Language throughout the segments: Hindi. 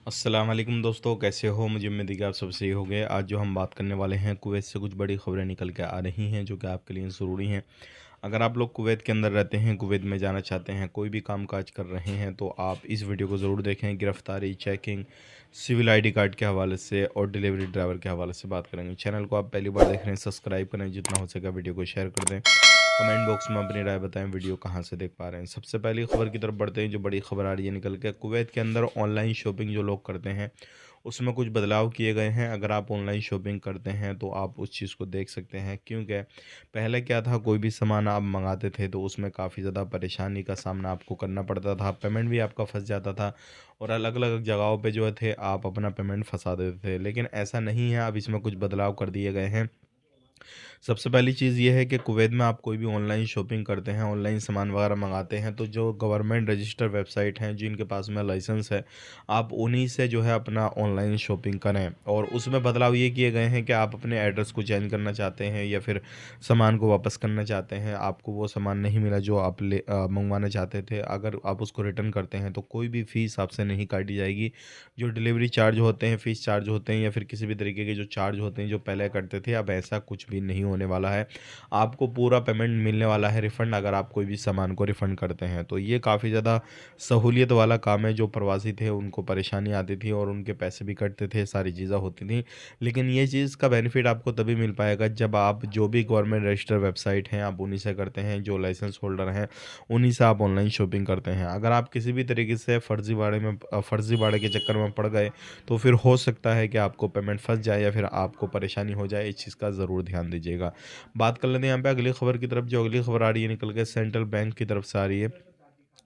अस्सलाम वालेकुम दोस्तों, कैसे हो? मुझे उम्मीद है कि आप सब सही होंगे। आज जो हम बात करने वाले हैं, कुवैत से कुछ बड़ी खबरें निकल के आ रही हैं जो कि आपके लिए ज़रूरी हैं। अगर आप लोग कुवैत के अंदर रहते हैं, कुवैत में जाना चाहते हैं, कोई भी काम-काज कर रहे हैं, तो आप इस वीडियो को ज़रूर देखें। गिरफ्तारी, चेकिंग, सिविल आईडी कार्ड के हवाले से और डिलीवरी ड्राइवर के हवाले से बात करेंगे। चैनल को आप पहली बार देख रहे हैं, सब्सक्राइब करें, जितना हो सके वीडियो को शेयर कर दें। कमेंट बॉक्स में अपनी राय बताएं, वीडियो कहाँ से देख पा रहे हैं। सबसे पहली खबर की तरफ बढ़ते हैं, जो बड़ी खबर आ रही है निकल के। कुवैत के अंदर ऑनलाइन शॉपिंग जो लोग करते हैं, उसमें कुछ बदलाव किए गए हैं। अगर आप ऑनलाइन शॉपिंग करते हैं तो आप उस चीज़ को देख सकते हैं, क्योंकि पहले क्या था, कोई भी सामान आप मंगाते थे तो उसमें काफ़ी ज़्यादा परेशानी का सामना आपको करना पड़ता था, पेमेंट भी आपका फंस जाता था और अलग अलग जगहों पे जो थे आप अपना पेमेंट फंसा देते थे। लेकिन ऐसा नहीं है, अब इसमें कुछ बदलाव कर दिए गए हैं। सबसे पहली चीज़ ये है कि कुवैत में आप कोई भी ऑनलाइन शॉपिंग करते हैं, ऑनलाइन सामान वगैरह मंगाते हैं, तो जो गवर्नमेंट रजिस्टर्ड वेबसाइट हैं, जिनके पास में लाइसेंस है, आप उन्हीं से जो है अपना ऑनलाइन शॉपिंग करें। और उसमें बदलाव ये किए गए हैं कि आप अपने एड्रेस को चेंज करना चाहते हैं या फिर सामान को वापस करना चाहते हैं, आपको वो सामान नहीं मिला जो आप मंगवाना चाहते थे, अगर आप उसको रिटर्न करते हैं तो कोई भी फ़ीस आपसे नहीं काटी जाएगी। जो डिलीवरी चार्ज होते हैं, फ़ीस चार्ज होते हैं या फिर किसी भी तरीके के जो चार्ज होते हैं जो पहले कटते थे, अब ऐसा कुछ भी नहीं होने वाला है। आपको पूरा पेमेंट मिलने वाला है रिफ़ंड, अगर आप कोई भी सामान को रिफ़ंड करते हैं। तो ये काफ़ी ज़्यादा सहूलियत वाला काम है। जो प्रवासी थे उनको परेशानी आती थी और उनके पैसे भी कटते थे, सारी चीज़ें होती थी। लेकिन ये चीज़ का बेनिफिट आपको तभी मिल पाएगा जब आप जो भी गवर्नमेंट रजिस्टर्ड वेबसाइट हैं, आप उन्हीं से करते हैं, जो लाइसेंस होल्डर हैं, उन्हीं से आप ऑनलाइन शॉपिंग करते हैं। अगर आप किसी भी तरीके से फर्ज़ीवाड़े के चक्कर में पड़ गए, तो फिर हो सकता है कि आपको पेमेंट फँस जाए या फिर आपको परेशानी हो जाए। इस चीज़ का ज़रूर ध्यान दीजिएगा। बात कर लेते हैं यहाँ पे अगली खबर की तरफ। जो अगली खबर आ रही है निकल के सेंट्रल बैंक की तरफ से आ रही है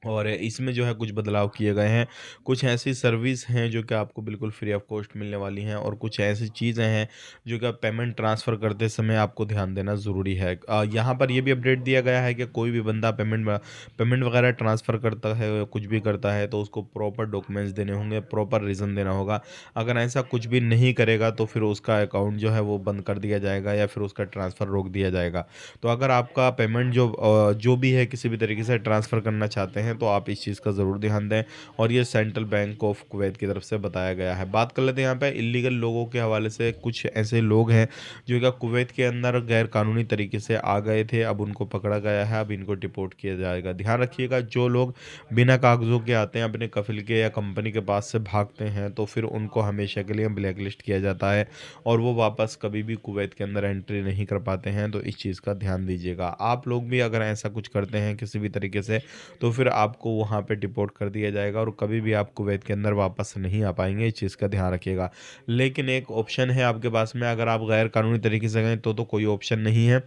और इसमें जो है कुछ बदलाव किए गए हैं। कुछ ऐसी सर्विस हैं जो कि आपको बिल्कुल फ्री ऑफ कॉस्ट मिलने वाली हैं और कुछ ऐसी चीज़ें हैं जो कि आप पेमेंट ट्रांसफ़र करते समय आपको ध्यान देना ज़रूरी है। यहाँ पर ये भी अपडेट दिया गया है कि कोई भी बंदा पेमेंट वगैरह ट्रांसफ़र करता है, कुछ भी करता है, तो उसको प्रॉपर डॉक्यूमेंट्स देने होंगे, प्रॉपर रीज़न देना होगा। अगर ऐसा कुछ भी नहीं करेगा तो फिर उसका अकाउंट जो है वो बंद कर दिया जाएगा या फिर उसका ट्रांसफ़र रोक दिया जाएगा। तो अगर आपका पेमेंट जो भी है किसी भी तरीके से ट्रांसफ़र करना चाहते हैं, तो आप इस चीज़ का ज़रूर ध्यान दें और ये सेंट्रल बैंक ऑफ कुवैत की तरफ से बताया गया है। बात कर लेते हैं यहाँ पे इल्लीगल लोगों के हवाले से। कुछ ऐसे लोग हैं जो क्या कुवैत के अंदर गैर कानूनी तरीके से आ गए थे, अब उनको पकड़ा गया है, अब इनको डिपोर्ट किया जाएगा। ध्यान रखिएगा, जो लोग बिना कागज़ों के आते हैं, अपने कफ़िल के या कंपनी के पास से भागते हैं, तो फिर उनको हमेशा के लिए ब्लैक लिस्ट किया जाता है और वो वापस कभी भी कुवैत के अंदर एंट्री नहीं कर पाते हैं। तो इस चीज़ का ध्यान दीजिएगा। आप लोग भी अगर ऐसा कुछ करते हैं किसी भी तरीके से, तो फिर आपको वहाँ पे डिपोर्ट कर दिया जाएगा और कभी भी आप कुवैत के अंदर वापस नहीं आ पाएँगे। इस चीज़ का ध्यान रखिएगा। लेकिन एक ऑप्शन है आपके पास में, अगर आप गैर कानूनी तरीके से गए तो कोई ऑप्शन नहीं है।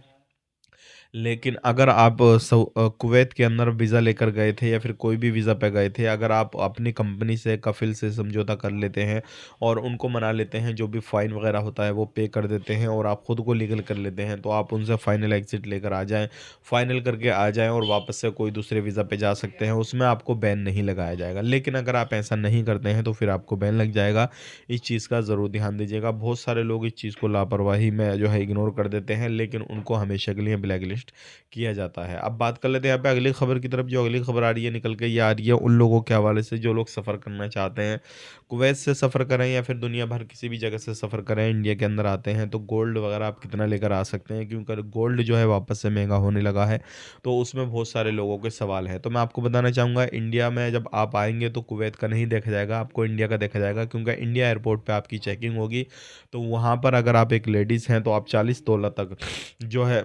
लेकिन अगर आप कुवैत के अंदर वीज़ा लेकर गए थे या फिर कोई भी वीज़ा पे गए थे, अगर आप अपनी कंपनी से कफ़िल से समझौता कर लेते हैं और उनको मना लेते हैं, जो भी फ़ाइन वगैरह होता है वो पे कर देते हैं और आप खुद को लीगल कर लेते हैं, तो आप उनसे फ़ाइनल एग्ज़िट लेकर आ जाएँ, फ़ाइनल करके आ जाएँ और वापस से कोई दूसरे वीज़ा पे जा सकते हैं, उसमें आपको बैन नहीं लगाया जाएगा। लेकिन अगर आप ऐसा नहीं करते हैं तो फिर आपको बैन लग जाएगा। इस चीज़ का ज़रूर ध्यान दीजिएगा। बहुत सारे लोग इस चीज़ को लापरवाही में जो है इग्नोर कर देते हैं, लेकिन उनको हमेशा के लिए ब्लैक लिस्ट किया जाता है। अब बात कर लेते हैं यहाँ पे अगली खबर की तरफ। जो अगली खबर आ रही है निकल के, ये आ रही है उन लोगों के हवाले से जो लोग सफ़र करना चाहते हैं। कुवैत से सफ़र करें या फिर दुनिया भर किसी भी जगह से सफ़र करें, इंडिया के अंदर आते हैं तो गोल्ड वगैरह आप कितना लेकर आ सकते हैं, क्योंकि गोल्ड जो है वापस से महँगा होने लगा है। तो उसमें बहुत सारे लोगों के सवाल हैं। तो मैं आपको बताना चाहूँगा, इंडिया में जब आप आएँगे तो कुवैत का नहीं देखा जाएगा, आपको इंडिया का देखा जाएगा, क्योंकि इंडिया एयरपोर्ट पे आपकी चेकिंग होगी। तो वहाँ पर अगर आप एक लेडीज़ हैं तो आप 40 तोला तक जो है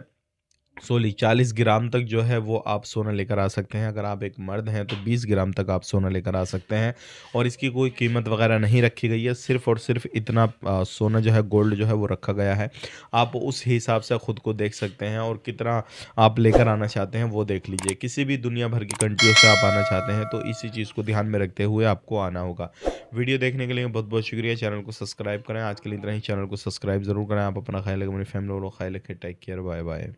40 ग्राम तक जो है वो आप सोना लेकर आ सकते हैं। अगर आप एक मर्द हैं तो 20 ग्राम तक आप सोना लेकर आ सकते हैं और इसकी कोई कीमत वगैरह नहीं रखी गई है। सिर्फ़ और सिर्फ़ इतना सोना जो है, गोल्ड जो है वो रखा गया है। आप उस हिसाब से खुद को देख सकते हैं और कितना आप लेकर आना चाहते हैं वो देख लीजिए। किसी भी दुनिया भर की कंट्रियों से आप आना चाहते हैं तो इसी चीज़ को ध्यान में रखते हुए आपको आना होगा। वीडियो देखने के लिए बहुत-बहुत शुक्रिया। चैनल को सब्सक्राइब करें। आज के लिए इतना ही। चैनल को सब्सक्राइब ज़रूर करें। आप अपना ख्याल रखें, अपनी फैमिली और ख्याल रखें। Take care, bye bye.